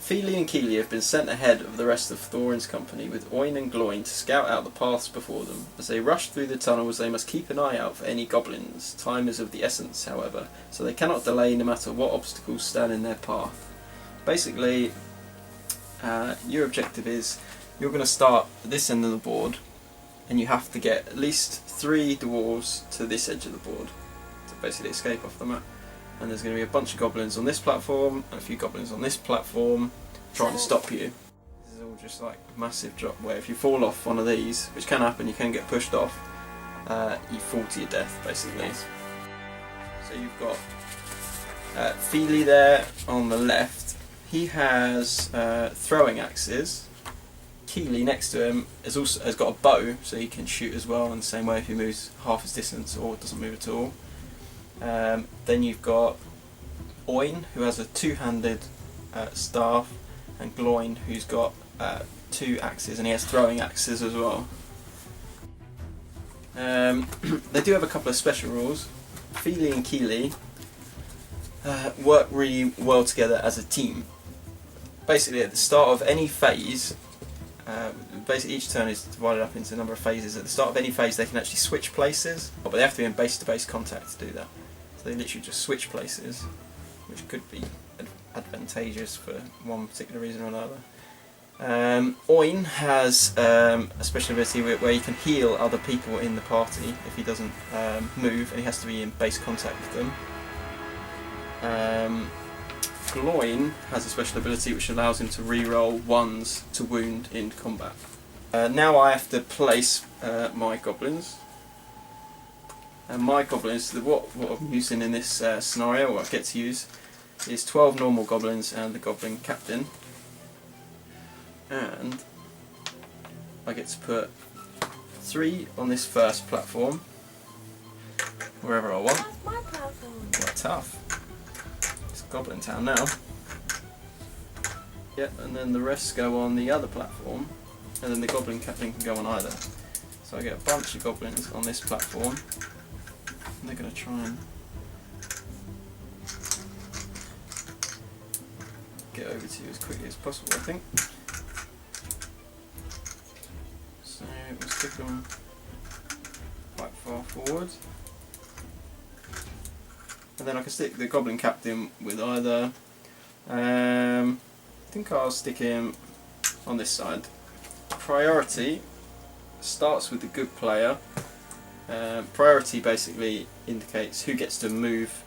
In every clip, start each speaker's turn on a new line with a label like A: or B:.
A: Feely and Keely have been sent ahead of the rest of Thorin's company with Oin and Gloin to scout out the paths before them. As they rush through the tunnels, they must keep an eye out for any goblins. Time is of the essence, however, so they cannot delay no matter what obstacles stand in their path. Basically, your objective is you're going to start at this end of the board, and you have to get at least 3 dwarves to this edge of the board to basically escape off the map. And there's going to be a bunch of goblins on this platform and a few goblins on this platform trying to stop you. This is all just like a massive drop where if you fall off one of these, which can happen, you can get pushed off, you fall to your death basically. So you've got Feely there on the left. He has throwing axes. Keely next to him has got a bow, so he can shoot as well in the same way if he moves half his distance or doesn't move at all. Then you've got Oin, who has a 2-handed staff, and Gloin, who's got 2 axes, and he has throwing axes as well. They do have a couple of special rules. Feely and Keely work really well together as a team. Basically, at the start of any phase, basically each turn is divided up into a number of phases. At the start of any phase, they can actually switch places, but they have to be in base-to-base contact to do that. So they literally just switch places, which could be advantageous for one particular reason or another. Oin has a special ability where he can heal other people in the party if he doesn't move, and he has to be in base contact with them. Gloin has a special ability which allows him to re-roll 1s to wound in combat. Now I have to place my goblins. And my goblins, what I'm using in this scenario, what I get to use, is 12 normal goblins and the goblin captain. And I get to put 3 on this first platform, wherever I want.
B: That's my platform.
A: Quite tough. It's Goblin Town now. Yep, and then the rest go on the other platform, and then the goblin captain can go on either. So I get a bunch of goblins on this platform. And they're going to try and get over to you as quickly as possible, I think. So we'll stick them quite far forward. And then I can stick the goblin captain with either. I think I'll stick him on this side. Priority starts with the good player. Priority basically indicates who gets to move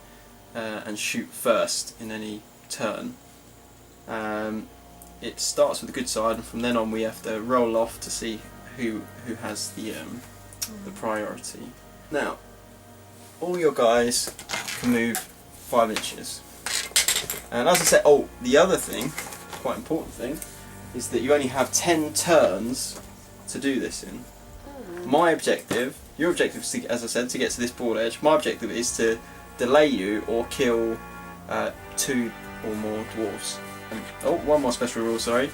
A: and shoot first in any turn. It starts with the good side, and from then on we have to roll off to see who has the priority. Now, all your guys can move 5 inches. And as I said, the other thing, quite important thing, is that you only have 10 turns to do this in. My objective, your objective is, as I said, to get to this board edge. My objective is to delay you or kill 2 or more dwarves. One more special rule, sorry.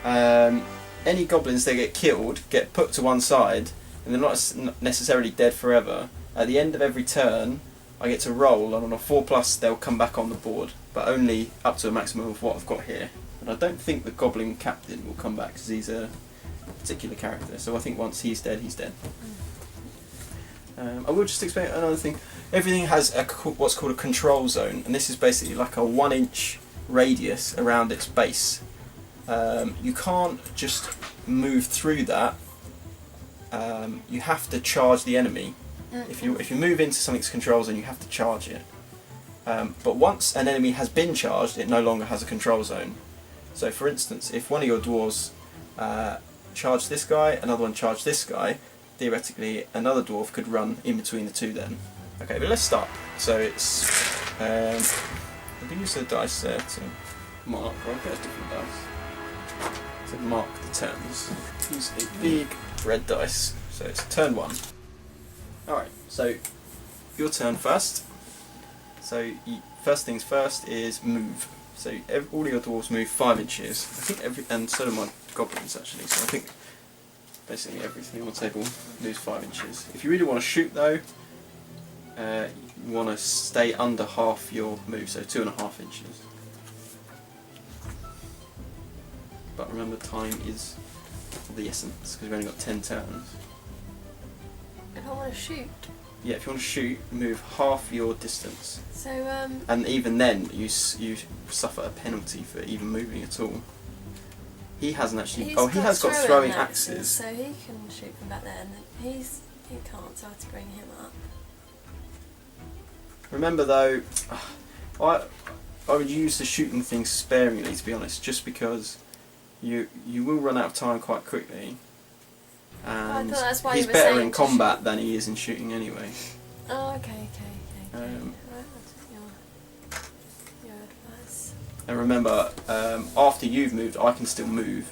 A: Any goblins that get killed get put to one side, and they're not necessarily dead forever. At the end of every turn, I get to roll, and on a 4+, they'll come back on the board, but only up to a maximum of what I've got here. And I don't think the goblin captain will come back because he's a particular character, so I think once he's dead, he's dead. I will just explain another thing. Everything has what's called a control zone, and this is basically like a 1-inch radius around its base. You can't just move through that. You have to charge the enemy. If you move into something's control zone, you have to charge it. But once an enemy has been charged, it no longer has a control zone. So for instance, if one of your dwarves charged this guy, another one charged this guy, theoretically another dwarf could run in between the two then. Okay, but let's start. So it's I can use the dice there to mark, or I'll get a different dice to mark the turns. Use a big red dice, so it's turn 1. Alright, so your turn first. So first things first is move. So all your dwarves move 5 inches. I think and so do my goblins actually. So I think basically everything on the table moves 5 inches. If you really want to shoot though, you want to stay under half your move, so 2.5 inches. remember time is of the essence, because we've only got 10 turns.
B: If I want to shoot.
A: Yeah, if you want to shoot, move half your distance.
B: So,
A: and even then, you suffer a penalty for even moving at all. He hasn't actually... he has got throwing axes.
B: So he can shoot from back there, and he can't, so I have to bring him up.
A: Remember though, I would use the shooting thing sparingly, to be honest, just because you will run out of time quite quickly. And
B: that's why
A: he's better in combat than he is in shooting anyway.
B: Oh, okay. Right, your advice.
A: And remember, after you've moved, I can still move.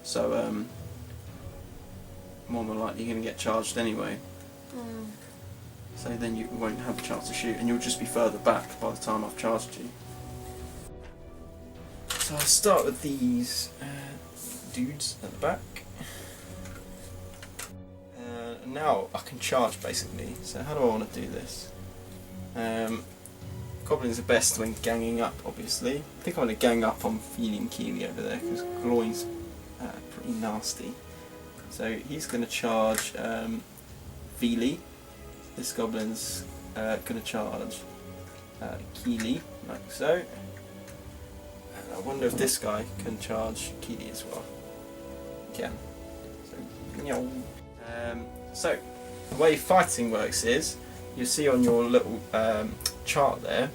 A: So, more than likely you're going to get charged anyway. So then you won't have a chance to shoot, and you'll just be further back by the time I've charged you. So I'll start with these dudes at the back. Now I can charge basically. So how do I want to do this? Goblins are best when ganging up, obviously. I think I'm going to gang up on Feely and Keely over there because Gloin's pretty nasty. So he's going to charge Feely. This goblin's going to charge Keely, like so. And I wonder if this guy can charge Keely as well. He can. So, the way fighting works is, you see on your little chart there,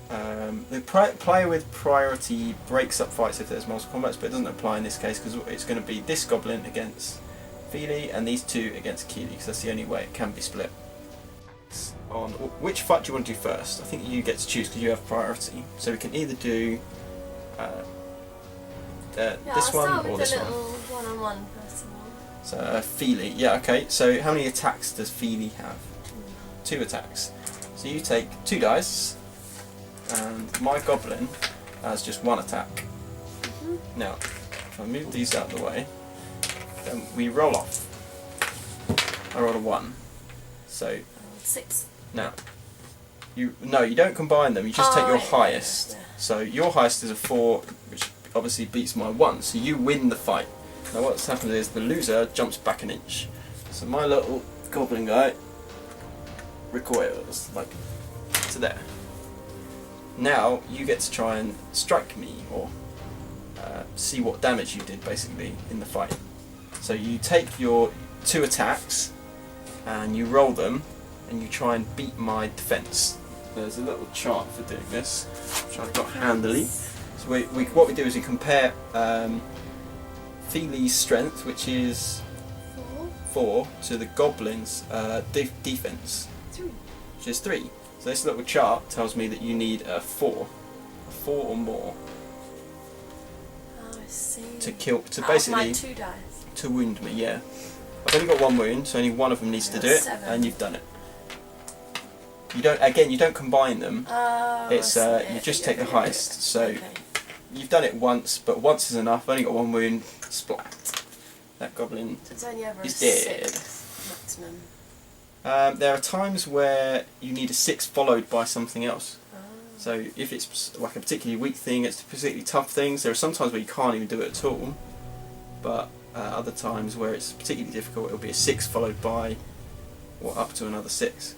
A: the player with priority breaks up fights if there's multiple combats, but it doesn't apply in this case because it's going to be this goblin against Feely and these two against Keely, because that's the only way it can be split. On which fight do you want to do first? I think you get to choose because you have priority. So we can either do this one or this one.
B: One-on-one first of all.
A: So Feely, yeah, okay. So how many attacks does Feely have? 2 attacks. So you take 2 dice, and my goblin has just 1 attack. Now, if I move these out of the way, then we roll off. I rolled a 1. So
B: 6.
A: now, you don't combine them. You just take your highest. So your highest is a 4, which obviously beats my 1. So you win the fight. Now what's happened is the loser jumps back an inch. So my little goblin guy recoils like to there. Now you get to try and strike me, or see what damage you did basically in the fight. So you take your 2 attacks and you roll them and you try and beat my defense. There's a little chart for doing this, which I've got handily. So what we do is we compare Feely's strength, which is 4, to the goblin's defense, which is 3. So this little chart tells me that you need a 4 or more to kill, to basically
B: 2 dice.
A: to wound me. Yeah, I've only got 1 wound, so only one of them needs to do it,
B: 7.
A: and you've done it. You don't combine them. It's you just take the highest. So you've done it once, but once is enough. I've only got 1 wound. Splat. That goblin is dead.
B: Maximum.
A: There are times where you need a 6 followed by something else. So if it's like a particularly weak thing, it's particularly tough things. There are some times where you can't even do it at all. But other times where it's particularly difficult, it'll be a 6 followed by, or up to another 6.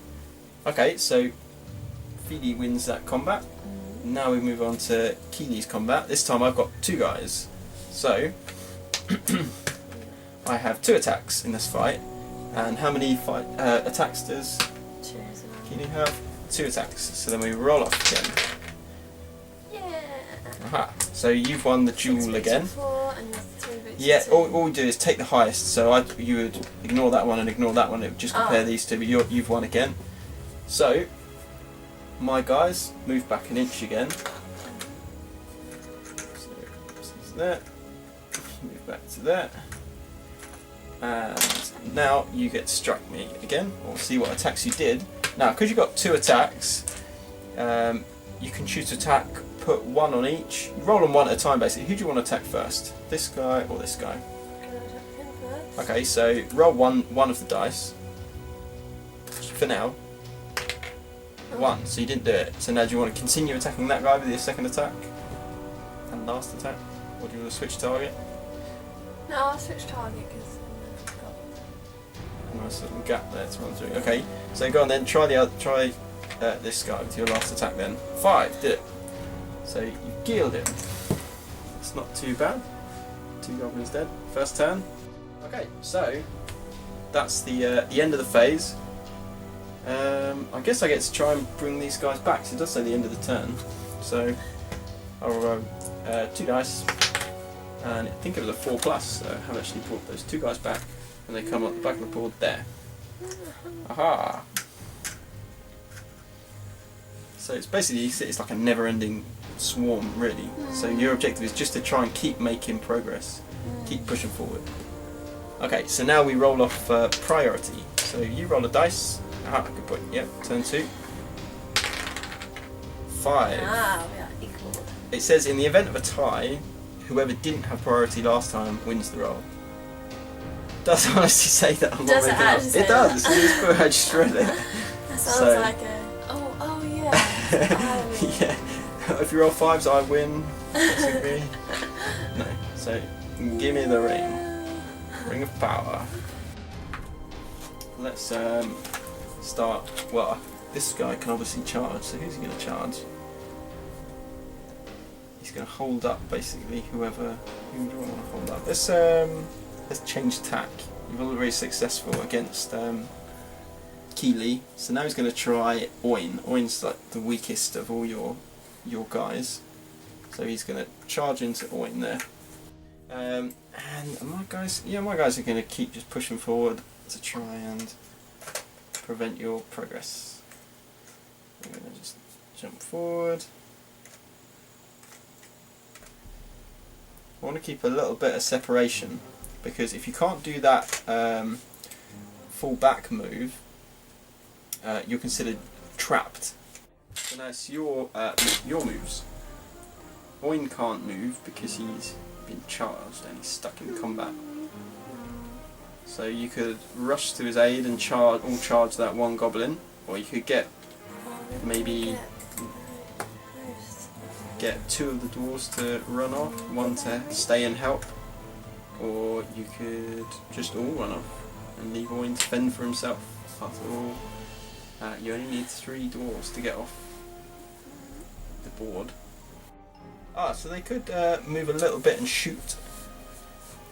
A: Okay, so Feely wins that combat. Now we move on to Keely's combat. This time I've got 2 guys. So I have 2 attacks in this fight. And how many attacks does Keely have? 2 attacks. So then we roll off again.
B: Yeah.
A: Aha. So you've won the duel again.
B: 4 and 3 boots.
A: Yeah, all we do is take the highest. So you would ignore that one and ignore that one. It would just compare these two, but you've won again. So my guys move back an inch again. So this is that. Move back to that. And now you get to strike me again, or see what attacks you did. Now, because you've got 2 attacks, you can choose to attack, put 1 on each. You roll them 1 at a time basically. Who do you want to attack first? This guy or this guy?
B: Can I attack him first?
A: Okay, so roll one of the dice. For now. 1, so you didn't do it. So now do you want to continue attacking that guy with your second attack? And last attack? Or do you want to switch target?
B: No, I'll switch target because I've got...
A: A nice little gap there to run through. Okay, so go on then, try this guy with your last attack then. 5, did it. So you gilled him. It's not too bad. 2 goblins dead. First turn. Okay, so that's the end of the phase. I guess I get to try and bring these guys back. So it does say the end of the turn. So I'll roll 2 dice, and I think it was a 4+. So I have actually brought those 2 guys back, and they come up the back of the board there. Aha! So it's basically it's like a never-ending swarm, really. So your objective is just to try and keep making progress, keep pushing forward. Okay, so now we roll off priority. So you roll a dice. Aha, good point. Yep, turn 2. 5.
B: Ah, we are equal.
A: It says in the event of a tie, whoever didn't have priority last time wins the roll. Does it honestly say that? I'm
B: Does
A: not
B: it
A: making
B: actually
A: up.
B: say
A: It does. I just read it.
B: That sounds
A: So-
B: like a... Oh yeah.
A: Yeah. If you roll 5s, I win. Basically. No. So give me the ring. Ring of power. Let's start. Well, this guy can obviously charge. So who's he going to charge? He's going to hold up basically. Who do I want to hold up? Let's change tack. You've already very successful against Keeley. So now he's going to try Oin. Oin's like the weakest of all your guys. So he's going to charge into Oin there. And my guys are going to keep just pushing forward to try and prevent your progress. I'm going to just jump forward. I want to keep a little bit of separation, because if you can't do that full back move, you're considered trapped. So now it's your moves. Oin can't move because he's been charged and he's stuck in combat. So you could rush to his aid and charge that one goblin, or you could maybe get 2 of the dwarves to run off, 1 to stay and help, or you could just all run off and leave Oin to fend for himself. After all, you only need 3 dwarves to get off the board. So they could move a little bit and shoot.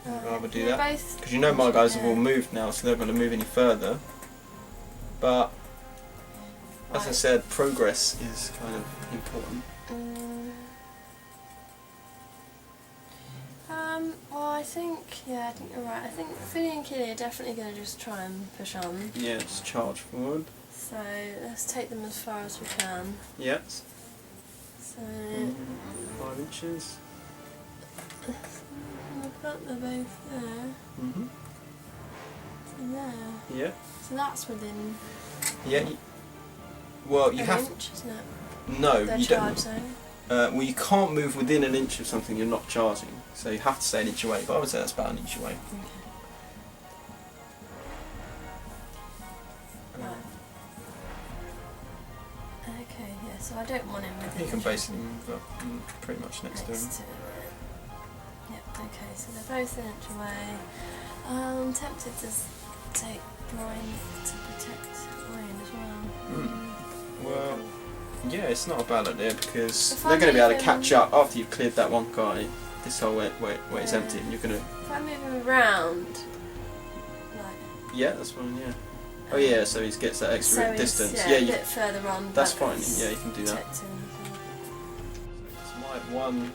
A: I'd rather do that, because you know my guys have all moved now, so they're not going to move any further. But as I said, progress is kind of important.
B: Well, I think you're right. I think Finny and Killy are definitely going to just try and push on.
A: Yeah, just charge forward.
B: So let's take them as far as we can.
A: Yes.
B: So
A: 5 inches.
B: I've got them both there. So there.
A: Yeah.
B: So that's within
A: Yeah. Well, you
B: an
A: have.
B: inch, isn't it?
A: No,
B: Their
A: you
B: charge
A: don't.
B: zone.
A: Well, you can't move within an inch of something you're not charging, so you have to stay an inch away. But I would say that's about an inch away.
B: Okay, yeah, so I don't want him within.
A: You can basically move up pretty much next to him.
B: Yep, okay, so they're both an inch away. I'm tempted to take Brian to protect Ryan as well.
A: Well, yeah, it's not a bad idea, because
B: If
A: they're
B: I
A: going to be able to
B: move
A: catch
B: him-
A: up after you've cleared that one guy. This whole where it's
B: Yeah.
A: empty, and you're going to.
B: If I move him around, like,
A: Yeah, that's fine. Yeah. Oh yeah, so he gets that extra
B: so
A: distance.
B: He's,
A: Yeah,
B: a
A: you,
B: bit further on.
A: that's
B: but
A: fine.
B: it's
A: Yeah, you can do that.
B: protecting,
A: It's my one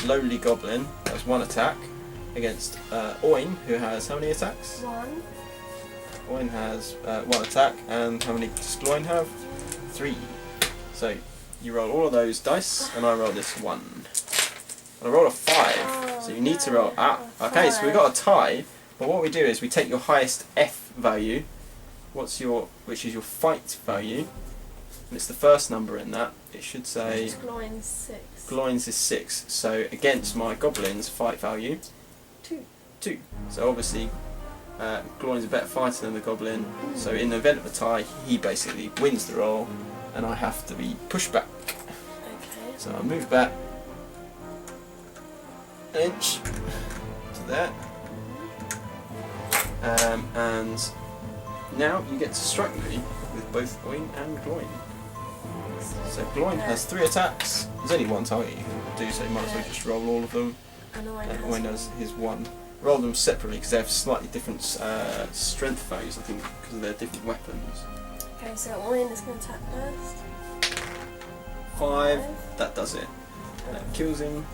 A: lowly goblin has 1 attack against Oin, who has how many attacks?
B: so 1.
A: Oin has 1 attack, and how many does Gloin have? 3. So you roll all of those dice, and I roll this 1. And I roll a 5, so you need to roll. Okay, so we got a tie. But what we do is we take your highest F value, which is your fight value, and it's the first number in that. It should say
B: Gloin's 6.
A: Gloin's is 6. So against my goblin's fight value, 2. So obviously, Gloin's a better fighter than the goblin. So in the event of a tie, he basically wins the roll, and I have to be pushed back.
B: Okay.
A: So I move back. an inch to there. And now you get to strike me with both Oin and Gloin. So Gloin has 3 attacks. There's only one target you can do, so you might as well just roll all of them.
B: And
A: Oin has his 1. Roll them separately because they have slightly different strength values, I think, because of their different weapons.
B: Okay, so Oin is going to attack first.
A: 5. That does it. That kills him.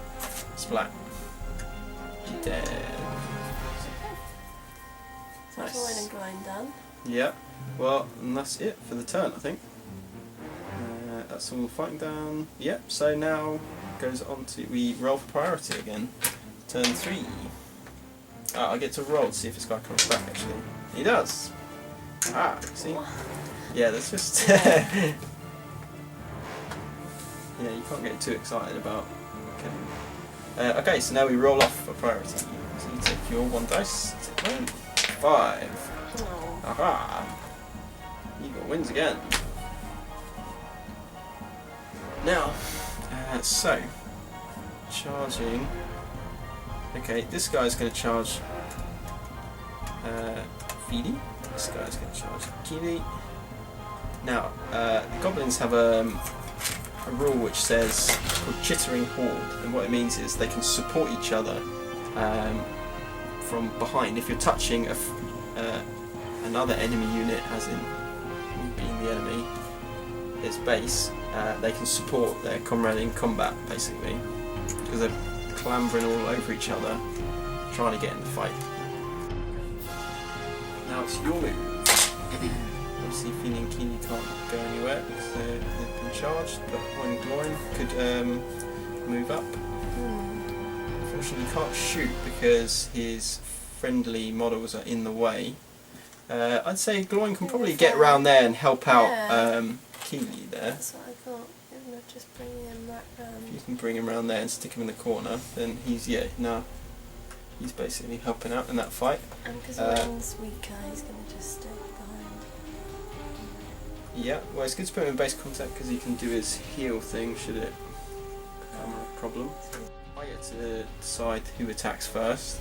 A: Splat. He's dead.
B: So that's Oin and Gloin done.
A: Yeah. Well, and that's it for the turn, I think. That's all the fighting down. Yep. So now goes on to we roll for priority again. Turn 3. I get to roll to see if this guy comes back. Actually, he does. Ah, see. Yeah, that's just. Yeah, you can't get too excited about. Okay, so now we roll off for priority. So you take your 1 dice. Take 1. 5.
B: Oh.
A: Aha! You got wins again. Now, so charging. Okay, this guy's going to charge Feedy. This guy's going to charge Keely. Now, the goblins have a rule which says called Chittering Horde, and what it means is they can support each other from behind. If you're touching another enemy unit, as in being the enemy, its base, they can support their comrade in combat, basically, because they're clambering all over each other, trying to get in the fight. Now it's your move. Obviously, Feely and Keely can't go anywhere because they've been charged, but Oin and Gloin could move up. Unfortunately, he can't shoot because his friendly models are in the way. I'd say Gloin can probably get around there and help out Keely there.
B: That's what I thought. Isn't it just bringing him right round?
A: If you can bring him around there and stick him in the corner, then he's basically helping out in that fight.
B: And because Oin's weaker, he's going to just stay behind.
A: Yeah, well, it's good to put him in base contact because he can do his heal thing should it become a problem. I get to decide who attacks first,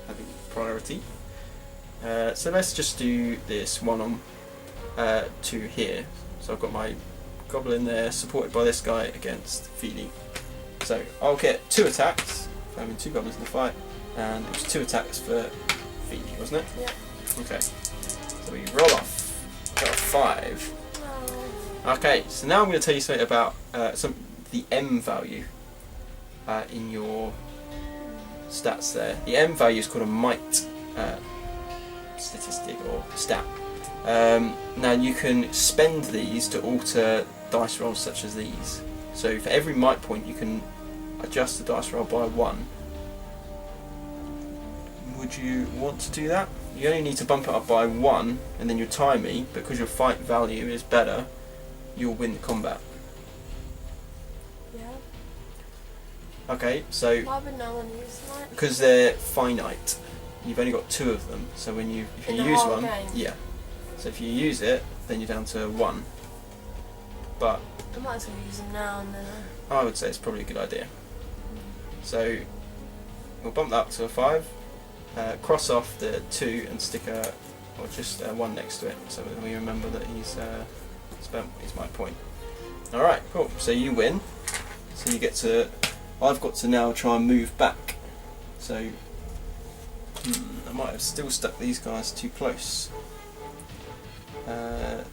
A: having priority. So let's just do this 1 on 2 here. So I've got my goblin there, supported by this guy against Feely. So I'll get 2 attacks for having 2 goblins in the fight, and it was 2 attacks for Feely, wasn't it?
B: Yeah.
A: Okay. So we roll off. Got a 5.
B: Oh.
A: Okay. So now I'm going to tell you something about the M value in your stats there. The M value is called a might statistic or stat. Now you can spend these to alter dice rolls such as these. So for every might point you can adjust the dice roll by 1. Would you want to do that? You only need to bump it up by 1 and then you'll tie me, because your fight value is better, you'll win the combat.
B: Yeah.
A: Okay, so
B: Why would no one use might?
A: because they're finite. You've only got 2 of them, so when if you use one, yeah. So if you use it, then you're down to 1. But
B: I might as well use them now and then.
A: I would say it's probably a good idea. So we'll bump that up to a 5. Cross off the 2 and stick just 1 next to it, so that we remember that he's spent his might point. All right, cool. So you win. So you get to. I've got to now try and move back. So. I might have still stuck these guys too close.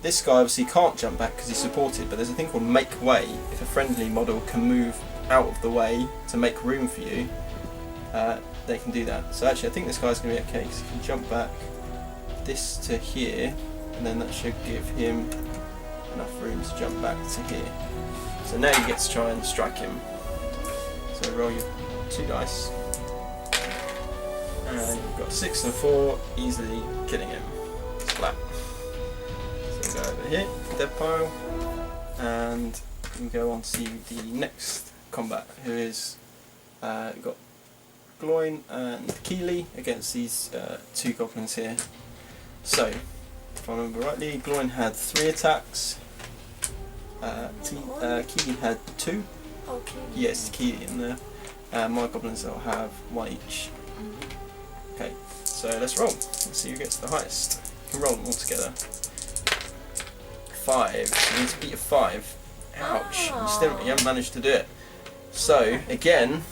A: This guy obviously can't jump back because he's supported, but there's a thing called make way. If a friendly model can move out of the way to make room for you, they can do that. So actually I think this guy's going to be okay because he can jump back this to here, and then that should give him enough room to jump back to here. So now you get to try and strike him. So roll your 2 dice. And you've got 6 and 4, easily killing him. Splat. So go over here, dead pile, and we can go on to the next combat, who is got Gloin and Keely against these 2 goblins here. So, if I remember rightly, Gloin had 3 attacks. Keely had 2.
B: Oh, Keely.
A: Yes, Keely in there. and my goblins will have 1 each. Okay, so let's roll. Let's see who gets the highest. You can roll them all together. 5. So you need to beat a 5. Ouch! You haven't managed to do it. So again,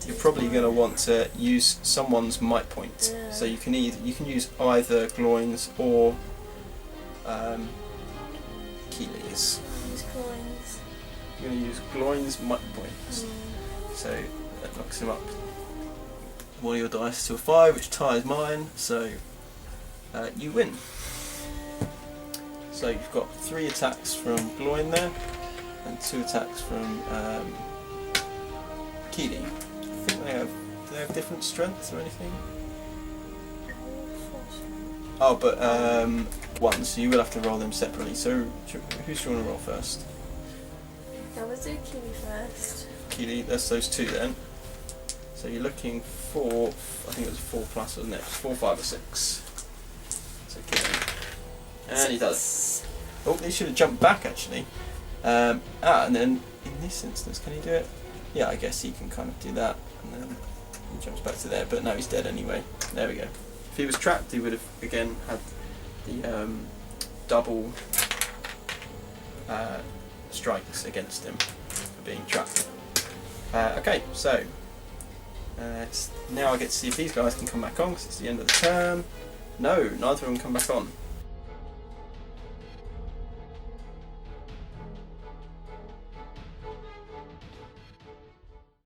A: you're probably going to want to use someone's might point.
B: Yeah.
A: So you can use either Gloins or Keeley's.
B: Use coins.
A: You're going to use Gloin's might points. So that knocks him up one of your dice to a 5, which ties mine. So you win. So you've got 3 attacks from Gloin there, and 2 attacks from Keeley. I think do they have different strengths or anything? Oh, but 1, so you will have to roll them separately. So who's going to roll first?
B: Yeah, we'll do Kiwi first.
A: Keeley, that's those 2 then. So you're looking for, I think it was 4 plus, wasn't it? 4, 5 or 6. So Keeley. And he does it. Oh, he should have jumped back actually. And then in this instance, can he do it? Yeah, I guess he can kind of do that, and then he jumps back to there. But no, he's dead anyway. There we go. If he was trapped, he would have again had the double strikes against him for being trapped. Okay, so now I get to see if these guys can come back on because it's the end of the turn. No, neither of them come back on.